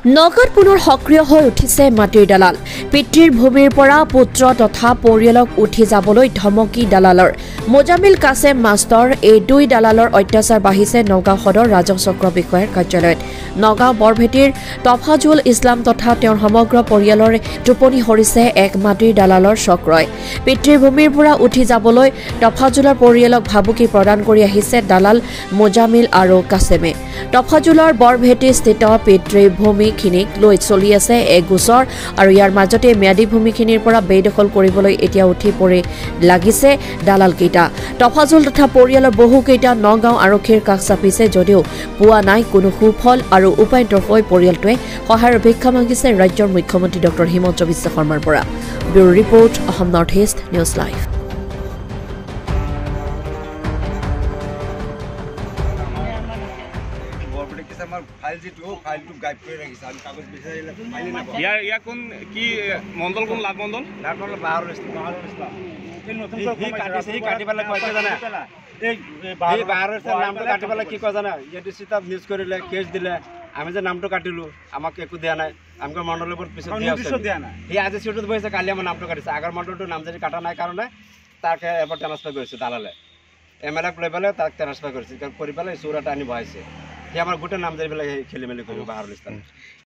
নগাঁৱত পুনৰ সক্ৰিয় হৈ উঠিছে মাটিৰ দালাল পিতৃৰ ভূমিৰ পৰা পুত্ৰ তথা পৰিয়ালক উঠি যাবলৈ ধমকি দালালৰ মোজামিল কাছেম মাষ্টৰ এই দুই দালালৰ অত্যাচাৰ বাঢ়িছে নগাঁও সদৰ ৰাজহ চক্ৰ বিষয়াৰ কাৰ্যালয়ত নগাঁও বৰভেটিৰ তফাজুল ইছলাম তথা তেওঁৰ সমগ্ৰ পৰিয়ালৰ টোপনি হৰিছে এক মাটিৰ দালালৰ চক্ৰই পিতৃৰ ভূমিৰ পৰা উঠি যাবলৈ তফাজুলৰ পৰিয়ালক ভাবুকি প্ৰদান কৰি আহিছে দালাল মোজামিল আৰু কাছেমে তফাজুলৰ বৰভেটি স্থিত পিতৃৰ ভূমি খিনিক লৈ চলি আছে এক গোচৰ আৰু ইয়াৰ মাজতে ম্যাদী ভূমিখিনিৰ পৰা বেদখল কৰিবলৈ এতিয়া উঠি পৰি লাগিছে দালাল কেইটা তফাজুল তথা পৰিয়ালৰ বহু কেইটা নগাঁও আৰক্ষীৰ কাষ চাপিছে যদিও পোৱা নাই কোনো সুফল আৰু উপায়ন্তৰ হৈ পৰিয়ালটোৱে সহায়ৰ ভিক্ষা মাগিছে ৰাজ্যৰ মুখ্যমন্ত্ৰী ডক্টৰ হিমন্ত বিশ্ব শৰ্মাৰ পৰা bureau report Assam north east news live Mondal কোন লাভ মন্ডল আমি যে নামটো কাটিলো আমাক একো দিয়া নাই আমি মণ্ডলের পিছত সি আজি সিটত বহিছে কালি আমার নামটো কাটিছে আগৰ মণ্ডলটো নাম যদি কাটা নাই কাৰণে তাকে এবাৰ ট্ৰান্সফাৰ কৰিছে দালালে এমএলএ লৈ পেলাই তাক ট্ৰান্সফাৰ কৰিছে কৰি পেলাই চৌৰাটা আনি বহাইছে সি আমাৰ গোটেই নাম জাৰি পেলাই খেলি মেলি কৰিব বাহাৰুল ইছলাম